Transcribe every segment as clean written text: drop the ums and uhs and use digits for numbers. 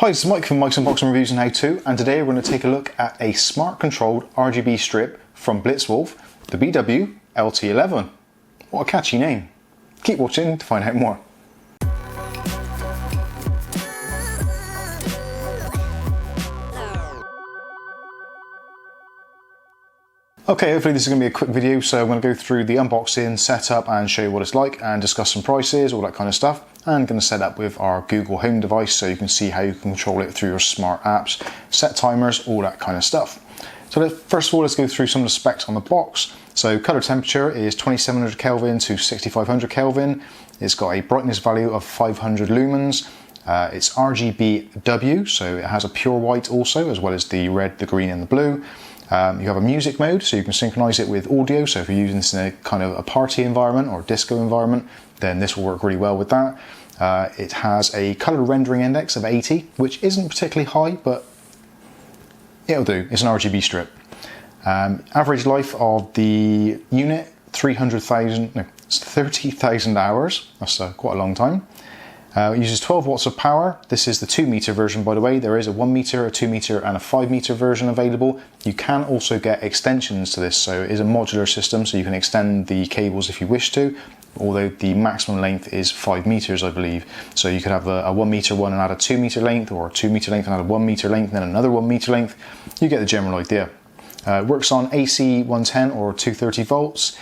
Hi, this is Mike from Mike's Unboxing Reviews and How To, and today we're going to take a look at a smart controlled RGB strip from BlitzWolf, the BW LT11. What a catchy name. Keep watching to find out more. Okay, hopefully this is going to be a quick video, so I'm going to go through the unboxing, setup and show you what it's like and discuss some prices, all that kind of stuff. And I'm going to set up with our Google Home device so you can see how you can control it through your smart apps, set timers, all that kind of stuff. So first of all, let's go through some of the specs on the box. So color temperature is 2700 Kelvin to 6500 Kelvin. It's got a brightness value of 500 lumens. It's RGBW, so it has a pure white also, as well as the red, the green and the blue. You have a music mode, so you can synchronize it with audio. So if you're using this in a kind of a party environment or disco environment, then this will work really well with that. It has a color rendering index of 80, which isn't particularly high, but it'll do. It's an RGB strip. Average life of the unit, 30,000 hours. That's quite a long time. It uses 12 watts of power. This is the 2 meter version, by the way. There is a 1 meter, a 2 meter and a 5 meter version available. You can also get extensions to this, so it is a modular system, so you can extend the cables if you wish to, although the maximum length is 5 meters, I believe. So you could have a 1 meter one and add a 2 meter length, or a 2 meter length and add a 1 meter length and then another 1 meter length. You get the general idea. It works on AC 110 or 230 volts.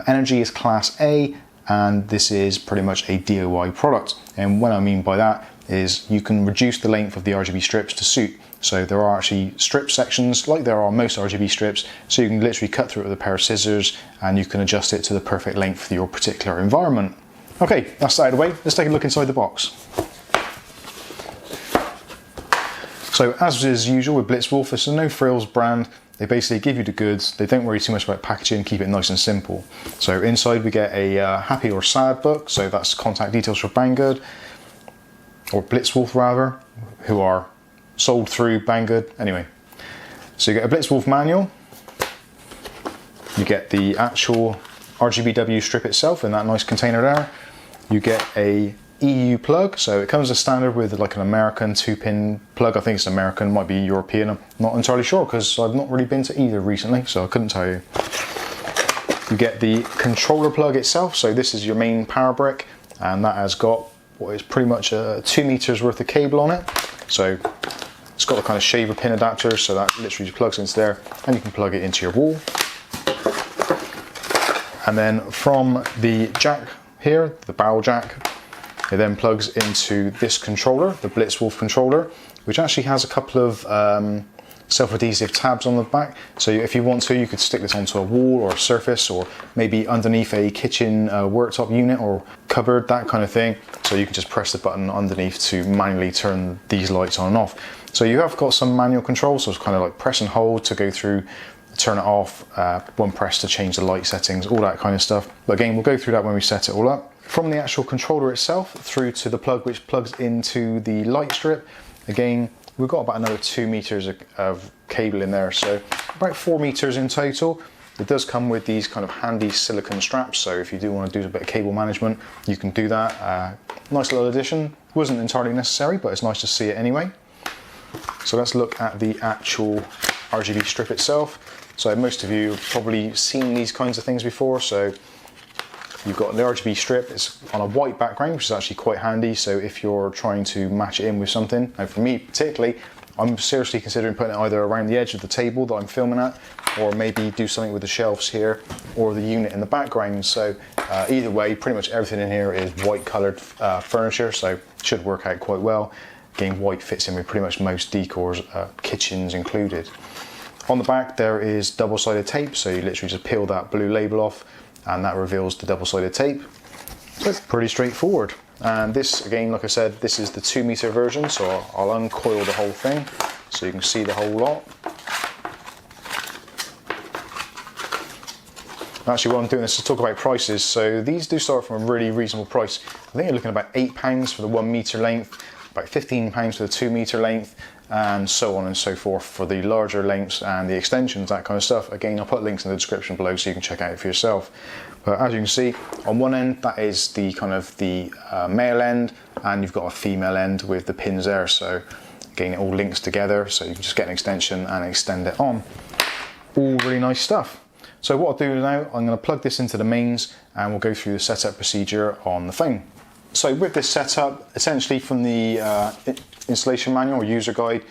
Energy is class A, and this is pretty much a DIY product. And what I mean by that is you can reduce the length of the RGB strips to suit. So there are actually strip sections, like there are most RGB strips, so you can literally cut through it with a pair of scissors and you can adjust it to the perfect length for your particular environment. Okay, that's that out of the way. Let's take a look inside the box. So as is usual with BlitzWolf, it's a no frills brand. They basically give you the goods. They don't worry too much about packaging, keep it nice and simple. So inside we get a happy or sad book. So that's contact details for Banggood, or BlitzWolf rather, who are sold through Banggood. Anyway, so you get a BlitzWolf manual. You get the actual RGBW strip itself in that nice container there. You get a EU plug, so it comes as standard with like an American 2-pin plug. I think it's American, might be European, I'm not entirely sure because I've not really been to either recently, so I couldn't tell you. You get the controller plug itself, so this is your main power brick, and that has got what is pretty much 2 meters worth of cable on it. So it's got a kind of shaver pin adapter, so that literally just plugs into there, and you can plug it into your wall. And then from the jack here, the barrel jack, it then plugs into this controller, the BlitzWolf controller, which actually has a couple of self-adhesive tabs on the back. So if you want to, you could stick this onto a wall or a surface, or maybe underneath a kitchen worktop unit or cupboard, that kind of thing. So you can just press the button underneath to manually turn these lights on and off. So you have got some manual control, so it's kind of like press and hold to go through, turn it off, one press to change the light settings, all that kind of stuff. But again, we'll go through that when we set it all up. From the actual controller itself through to the plug which plugs into the light strip, again, we've got about another 2 meters of cable in there, so about 4 meters in total. It does come with these kind of handy silicone straps, so if you do want to do a bit of cable management, you can do that. Nice little addition. Wasn't entirely necessary, but it's nice to see it anyway. So let's look at the actual RGB strip itself. So most of you have probably seen these kinds of things before. So you've got the RGB strip, it's on a white background, which is actually quite handy. So if you're trying to match it in with something, and for me particularly, I'm seriously considering putting it either around the edge of the table that I'm filming at, or maybe do something with the shelves here, or the unit in the background. So either way, pretty much everything in here is white coloured furniture, so it should work out quite well. Again, white fits in with pretty much most decors, kitchens included. On the back there is double-sided tape, so you literally just peel that blue label off and that reveals the double-sided tape. So it's pretty straightforward. And this, again, like I said, this is the 2 meter version, so I'll uncoil the whole thing so you can see the whole lot. Actually, while I'm doing this, to talk about prices. So these do start from a really reasonable price. I think you're looking at about £8 for the 1 meter length, about £15 for the 2 meter length, and so on and so forth for the larger lengths and the extensions, that kind of stuff. Again, I'll put links in the description below so you can check out it for yourself. But as you can see, on one end, that is the kind of the male end, and you've got a female end with the pins there. So Again, it all links together, so you can just get an extension and extend it on. All really nice stuff. So what I'll do now, I'm going to plug this into the mains and we'll go through the setup procedure on the phone. So with this setup, essentially from the installation manual or user guide,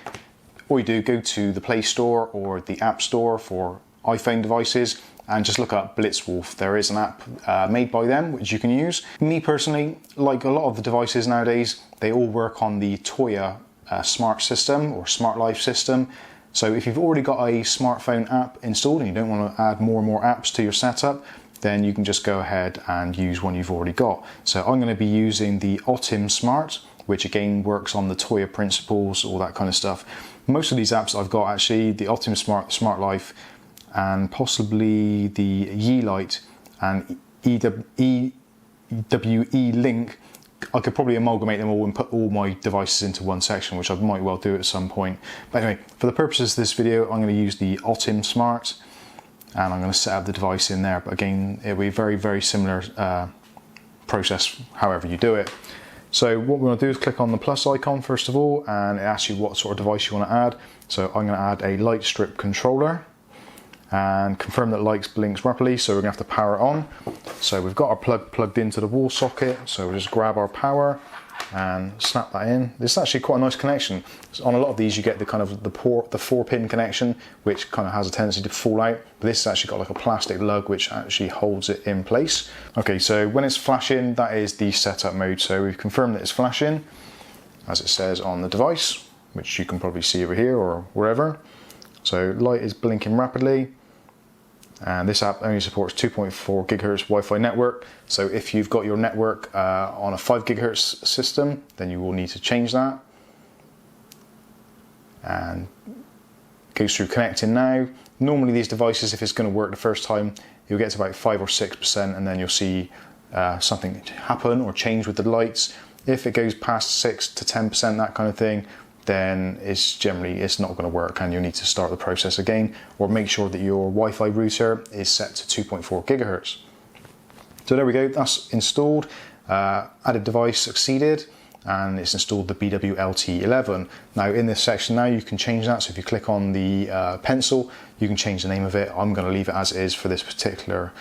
all you do, go to the Play Store or the App Store for iPhone devices and just look up BlitzWolf. There is an app made by them which you can use. Me personally, like a lot of the devices nowadays, they all work on the Toya smart system or smart life system. So if you've already got a smartphone app installed and you don't want to add more and more apps to your setup, then you can just go ahead and use one you've already got. So I'm going to be using the Otim Smart, which again works on the Toya principles, all that kind of stuff. Most of these apps I've got actually, the Otim Smart Life, and possibly the Yeelight and EWE Link. I could probably amalgamate them all and put all my devices into one section, which I might well do at some point. But anyway, for the purposes of this video, I'm going to use the Otim Smart and I'm going to set up the device in there. But again, it'll be a very, very similar process however you do it. So what we're going to do is click on the plus icon first of all, and it asks you what sort of device you want to add. So I'm going to add a light strip controller and confirm that light blinks rapidly, so we're going to have to power it on. So we've got our plug plugged into the wall socket, so we'll just grab our power and snap that in. This is actually quite a nice connection. So on a lot of these you get the kind of the 4-pin connection, which kind of has a tendency to fall out, but this has actually got like a plastic lug which actually holds it in place. Okay, so when it's flashing, that is the setup mode. So we've confirmed that it's flashing, as it says on the device, which you can probably see over here or wherever. So light is blinking rapidly. And this app only supports 2.4 gigahertz Wi-Fi network. So if you've got your network on a 5 gigahertz system, then you will need to change that. And goes through connecting now. Normally these devices, if it's going to work the first time, you'll get to about 5 or 6%, and then you'll see something happen or change with the lights. If it goes past 6 to 10%, that kind of thing, then it's not going to work and you'll need to start the process again, or make sure that your Wi-Fi router is set to 2.4 gigahertz. So there we go, that's installed. Added device succeeded, and it's installed the BW LT11. Now in this section now you can change that, so if you click on the pencil you can change the name of it. I'm going to leave it as is for this particular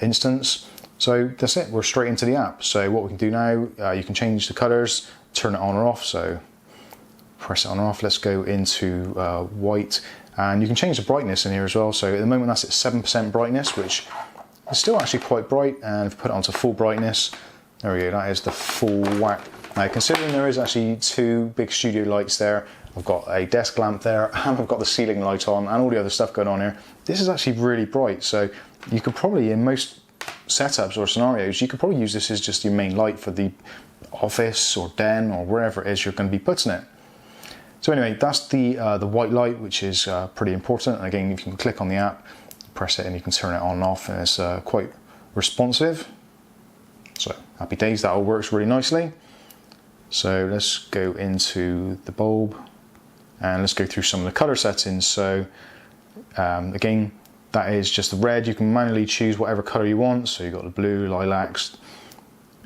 instance. So that's it, we're straight into the app. So what we can do now, you can change the colours, turn it on or off. So press it on or off. Let's go into white, and you can change the brightness in here as well. So at the moment that's at 7% brightness, which is still actually quite bright, and if you put it onto full brightness, there we go, that is the full whack. Now considering there is actually 2 big studio lights there, I've got a desk lamp there and I've got the ceiling light on and all the other stuff going on here, this is actually really bright. So you could probably, in most setups or scenarios, you could probably use this as just your main light for the office or den or wherever it is you're going to be putting it. So anyway, that's the white light, which is pretty important. And again, if you can click on the app, press it and you can turn it on and off, and it's quite responsive. So happy days, that all works really nicely. So let's go into the bulb and let's go through some of the color settings. So again, that is just the red. You can manually choose whatever color you want. So you've got the blue, lilacs,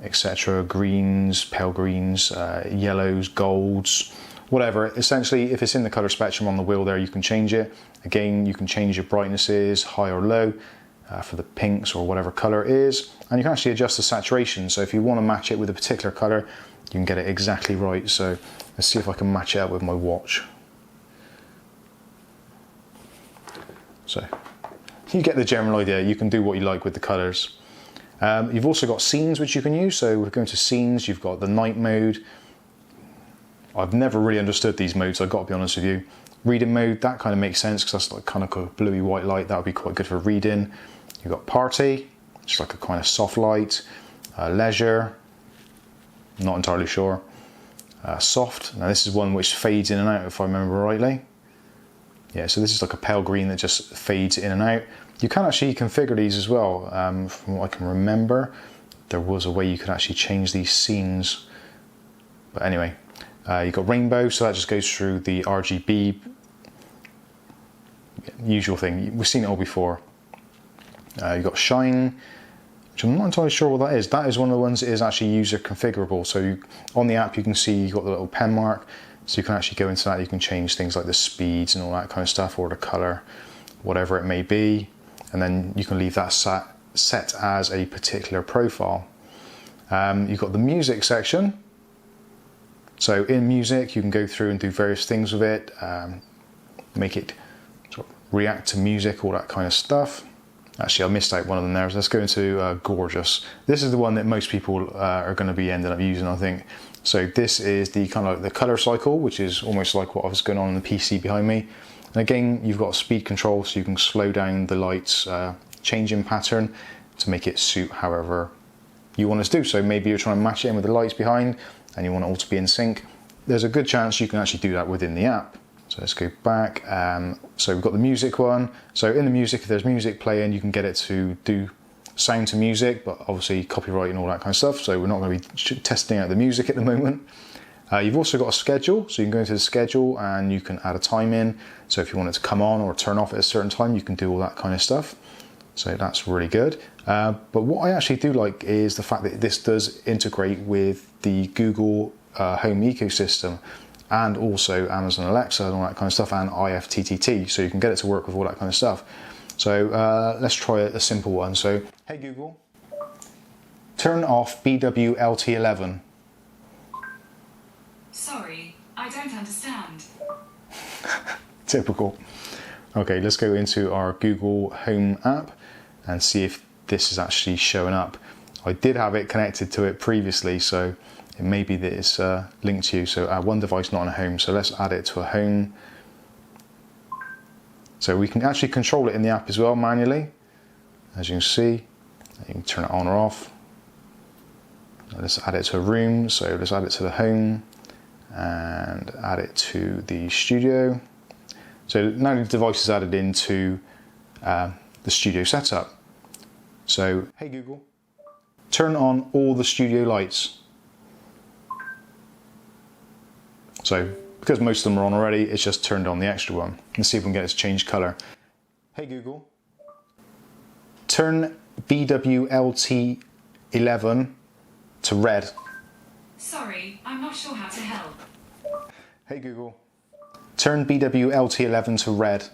etc., greens, pale greens, yellows, golds, whatever. Essentially, if it's in the color spectrum on the wheel there, you can change it. Again, you can change your brightnesses, high or low, for the pinks or whatever color it is. And you can actually adjust the saturation. So if you want to match it with a particular color, you can get it exactly right. So let's see if I can match it up with my watch. So you get the general idea. You can do what you like with the colors. You've also got scenes which you can use. So we're going to scenes. You've got the night mode. I've never really understood these modes, I've got to be honest with you. Reading mode, that kind of makes sense because that's like kind of a bluey white light. That would be quite good for reading. You've got party, just like a kind of soft light. Leisure, not entirely sure. Soft, now this is one which fades in and out if I remember rightly. Yeah, so this is like a pale green that just fades in and out. You can actually configure these as well. From what I can remember, there was a way you could actually change these scenes. But anyway, you've got rainbow, so that just goes through the RGB, usual thing. We've seen it all before. You've got shine, which I'm not entirely sure what that is. That is one of the ones that is actually user configurable. So on the app you can see you've got the little pen mark. So you can actually go into that, you can change things like the speeds and all that kind of stuff, or the color, whatever it may be. And then you can leave that set as a particular profile. You've got the music section. So in music, you can go through and do various things with it, make it sort of react to music, all that kind of stuff. Actually, I missed out one of them there. So let's go into Gorgeous. This is the one that most people are going to be ending up using, I think. So this is the kind of like the color cycle, which is almost like what was going on in the PC behind me. And again, you've got speed control, so you can slow down the lights, change in pattern to make it suit however you want it to do. So maybe you're trying to match it in with the lights behind and you want it all to be in sync. There's a good chance you can actually do that within the app. So let's go back. So we've got the music one. So in the music, if there's music playing, you can get it to do sound to music, but obviously copyright and all that kind of stuff. So we're not going to be testing out the music at the moment. You've also got a schedule. So you can go into the schedule and you can add a time in. So if you want it to come on or turn off at a certain time, you can do all that kind of stuff. So that's really good. But what I actually do like is the fact that this does integrate with the Google Home ecosystem, and also Amazon Alexa and all that kind of stuff, and IFTTT, so you can get it to work with all that kind of stuff. So let's try a simple one. So, hey Google, turn off BW LT11. Sorry, I don't understand. Typical. Okay, let's go into our Google Home app and see if this is actually showing up. I did have it connected to it previously, so it may be that it's linked to you. So add one device not on a home. So let's add it to a home. So we can actually control it in the app as well manually. As you can see, you can turn it on or off. Let's add it to a room. So let's add it to the home and add it to the studio. So now the device is added into the studio setup. So, hey Google, turn on all the studio lights. So, because most of them are on already, it's just turned on the extra one. Let's see if we can get it to change color. Hey Google, turn BWLT11 to red. Sorry, I'm not sure how to help. Hey Google, turn BWLT11 to red.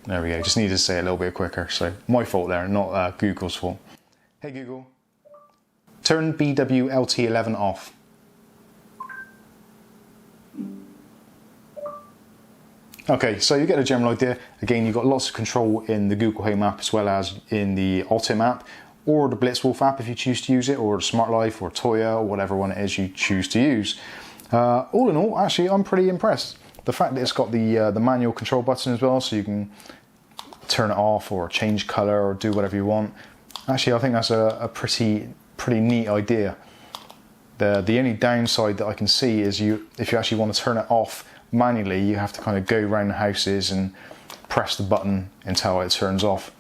There we go, just needed to say it a little bit quicker. So my fault there, not Google's fault. Hey Google, turn BWLT11 off. Okay, so you get a general idea. Again, you've got lots of control in the Google Home app as well as in the Ultim app, or the BlitzWolf app if you choose to use it, or the Smart Life or Toya, or whatever one it is you choose to use. All in all, actually, I'm pretty impressed. The fact that it's got the manual control button as well, so you can turn it off or change color or do whatever you want. Actually, I think that's a pretty neat idea. The only downside that I can see is if you actually want to turn it off manually, you have to kind of go around the houses and press the button until it turns off,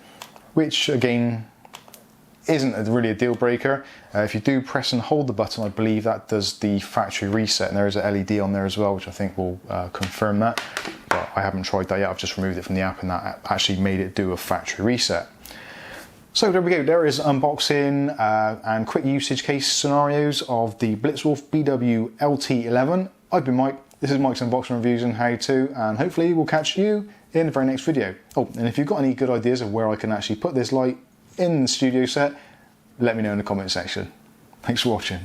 which again isn't really a deal breaker. If you do press and hold the button, I believe that does the factory reset, and there is a LED on there as well, which I think will confirm that, but I haven't tried that yet. I've just removed it from the app, and that actually made it do a factory reset. So there we go, there is unboxing and quick usage case scenarios of the BlitzWolf BW-LT11. I've been Mike, this is Mike's Unboxing Reviews and How To, and hopefully we'll catch you in the very next video. Oh, and if you've got any good ideas of where I can actually put this light in the studio set, let me know in the comment section. Thanks for watching.